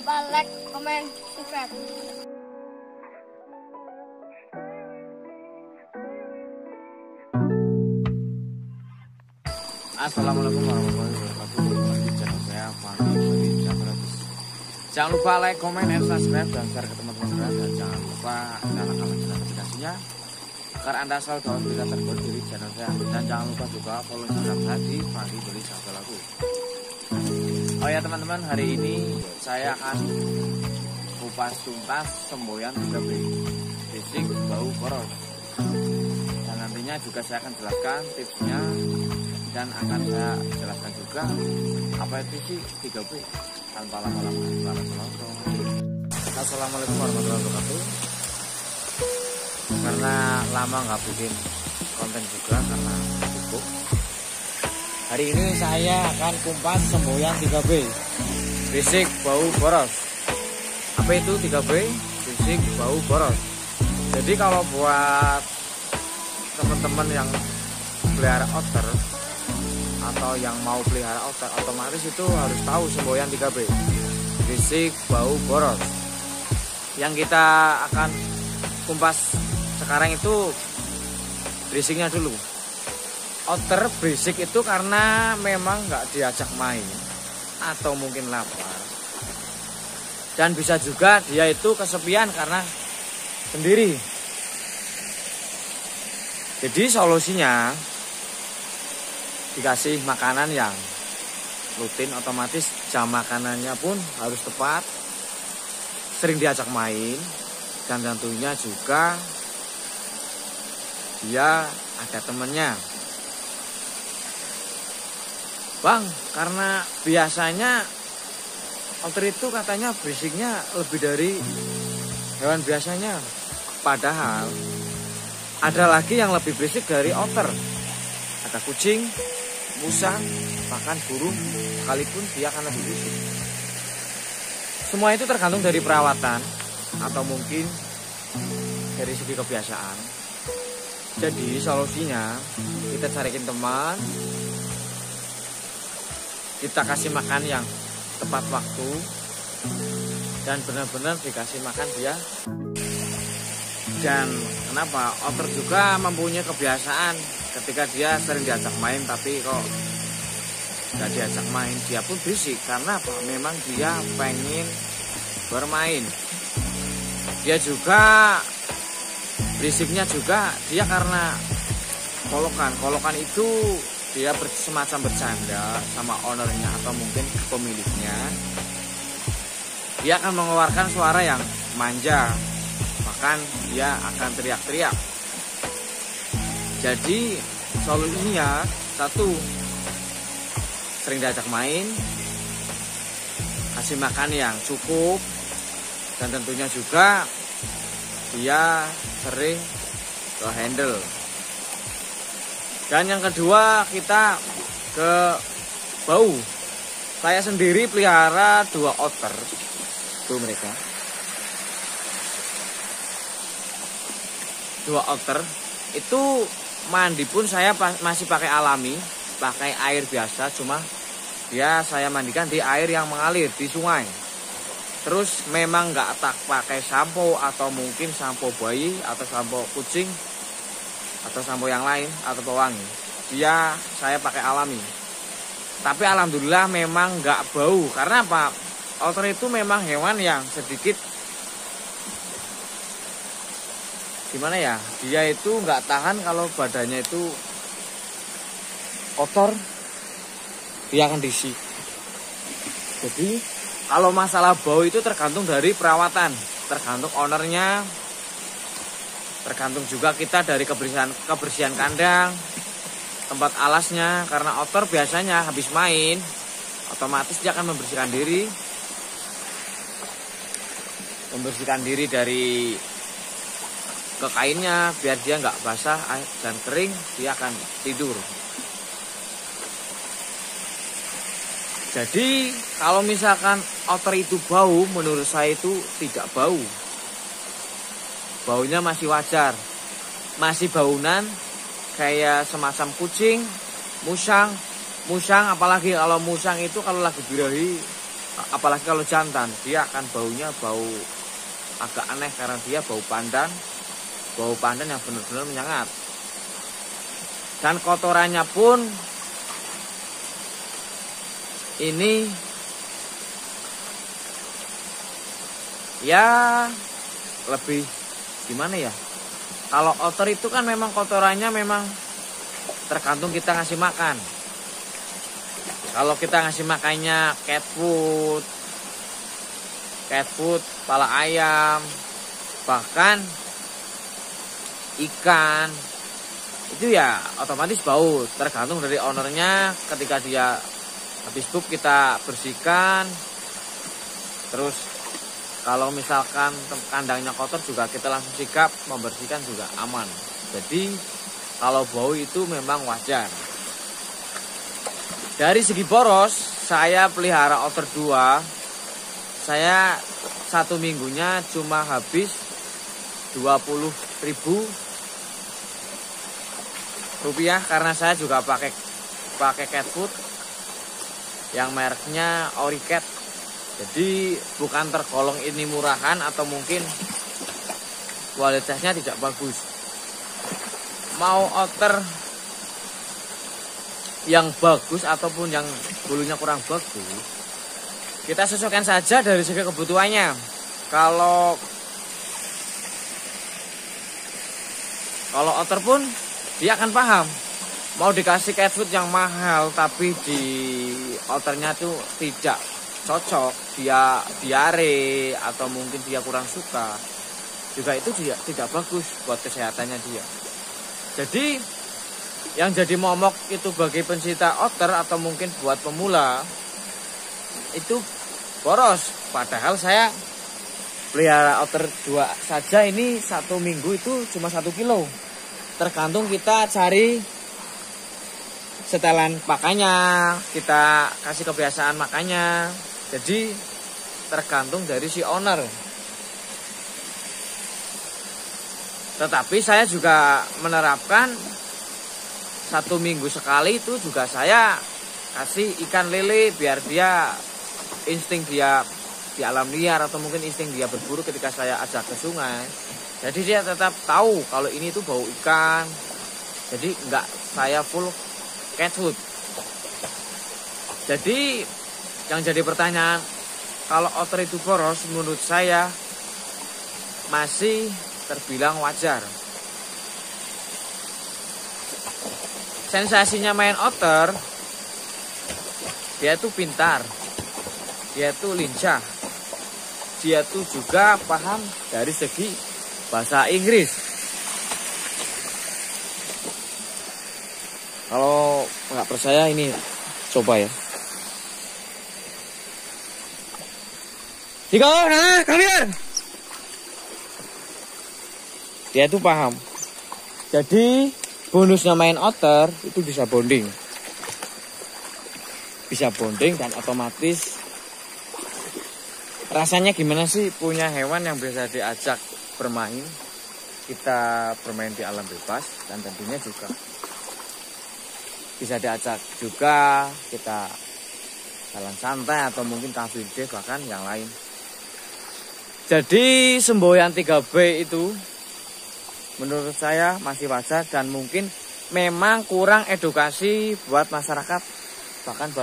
lupa like, komen, subscribe. Assalamualaikum warahmatullahi wabarakatuh. Di channel saya Fandi Jabratus. Jangan lupa like, komen, dan subscribe dan share ke teman-teman sekalian. Dan jangan lupa nyalakan notifikasinya agar Anda selalu dapat berita terbaru dari channel saya. Dan jangan lupa juga follow Instagram saya di Fandi Jabratus. Oh ya teman-teman, hari ini saya akan kupas tuntas semboyan 3B basic bau boros. Dan nantinya juga saya akan jelaskan tipsnya. Dan akan saya jelaskan juga apa itu sih 3B tanpa lama-lama. Assalamualaikum warahmatullahi wabarakatuh. Karena lama nggak bikin konten juga karena sibuk. Hari ini saya akan kumpas semboyan 3B basic bau boros. Apa itu 3B basic bau boros? Jadi kalau buat teman-teman yang pelihara otter atau yang mau pelihara otter, otomatis itu harus tahu semboyan 3B basic bau boros. Yang kita akan kumpas sekarang itu basicnya dulu. Otter basic itu karena memang nggak diajak main atau mungkin lapar, dan bisa juga dia itu kesepian karena sendiri. Jadi solusinya dikasih makanan yang rutin, otomatis jam makanannya pun harus tepat, sering diajak main, dan tentunya juga dia ada temennya. Bang, karena biasanya otter itu katanya basicnya lebih dari hewan biasanya, padahal ada lagi yang lebih basic dari otter. Ada kucing, musang, bahkan burung, sekalipun dia akan lebih basic. Semua itu tergantung dari perawatan atau mungkin dari segi kebiasaan. Jadi solusinya kita carikan teman, kita kasih makan yang tepat waktu, dan benar-benar dikasih makan dia. Dan kenapa otter juga mempunyai kebiasaan ketika dia sering diajak main tapi kok nggak diajak main, dia pun berisik. Karena apa? Memang dia pengen bermain. Dia juga berisiknya juga dia karena kolokan itu dia semacam bercanda sama ownernya atau mungkin pemiliknya. Dia akan mengeluarkan suara yang manja, bahkan dia akan teriak-teriak. Jadi solusinya satu, sering diajak main, kasih makan yang cukup, dan tentunya juga dia sering ke handle. Dan yang kedua kita ke bau. Saya sendiri pelihara 2 otter. Tuh mereka 2 otter. Itu mandi pun saya masih pakai alami, pakai air biasa, cuma dia saya mandikan di air yang mengalir di sungai. Terus memang nggak tak pakai sampo atau mungkin sampo bayi atau sampo kucing atau sampo yang lain atau pewangi. Dia saya pakai alami. Tapi alhamdulillah memang nggak bau. Karena apa? Otter itu memang hewan yang sedikit gimana ya? Dia itu nggak tahan kalau badannya itu kotor, dia akan diisi. Jadi kalau masalah bau itu tergantung dari perawatan, tergantung ownernya, tergantung juga kita dari kebersihan kandang, tempat alasnya. Karena otter biasanya habis main, otomatis dia akan membersihkan diri dari ke kainnya biar dia nggak basah dan kering, dia akan tidur. Jadi kalau misalkan otter itu bau, menurut saya itu tidak bau. Baunya masih wajar, masih baunan kayak semacam kucing, musang, apalagi kalau musang itu kalau lagi birahi apalagi kalau jantan, dia akan baunya bau agak aneh karena dia bau pandan yang benar-benar menyengat. Dan kotorannya pun ini ya lebih gimana ya? Kalau otter itu kan memang kotorannya memang tergantung kita ngasih makan. Kalau kita ngasih makannya cat food, pala ayam, bahkan ikan, itu ya otomatis bau. Tergantung dari ownernya, ketika dia habis pup kita bersihkan. Terus kalau misalkan kandangnya kotor juga kita langsung sikap membersihkan juga aman. Jadi kalau bau itu memang wajar. Dari segi boros, saya pelihara otter 2. Saya 1 minggunya cuma habis 20.000 rupiah karena saya juga pakai cat food yang mereknya Oricat. Jadi bukan tergolong ini murahan atau mungkin kualitasnya tidak bagus. Mau otter yang bagus ataupun yang bulunya kurang bagus, kita sesuaikan saja dari segi kebutuhannya. Kalau otter pun dia akan paham. Mau dikasih cat food yang mahal tapi di otternya tuh tidak cocok, dia diare atau mungkin dia kurang suka, juga itu tidak bagus buat kesehatannya dia. Jadi yang jadi momok itu bagi pencinta otter atau mungkin buat pemula itu boros. Padahal saya pelihara otter 2 saja ini 1 minggu itu cuma 1 kilo. Tergantung kita cari setelan pakannya, kita kasih kebiasaan makannya. Jadi tergantung dari si owner. Tetapi saya juga menerapkan 1 minggu sekali itu juga saya kasih ikan lele biar dia insting dia di alam liar atau mungkin insting dia berburu ketika saya ajak ke sungai. Jadi dia tetap tahu kalau ini tuh bau ikan. Jadi enggak saya full cat food. Jadi yang jadi pertanyaan, kalau otter itu boros, menurut saya masih terbilang wajar. Sensasinya main otter, dia tuh pintar, dia tuh lincah, dia tuh juga paham dari segi bahasa Inggris. Kalau nggak percaya ini coba ya. Tiga, nah, come here. Dia tuh paham. Jadi bonusnya main otter itu bisa bonding. Bisa bonding dan otomatis rasanya gimana sih punya hewan yang bisa diajak bermain. Kita bermain di alam bebas dan tentunya juga bisa diajak juga kita jalan santai atau mungkin car free day bahkan yang lain. Jadi semboyan 3B itu menurut saya masih wajar dan mungkin memang kurang edukasi buat masyarakat bahkan buat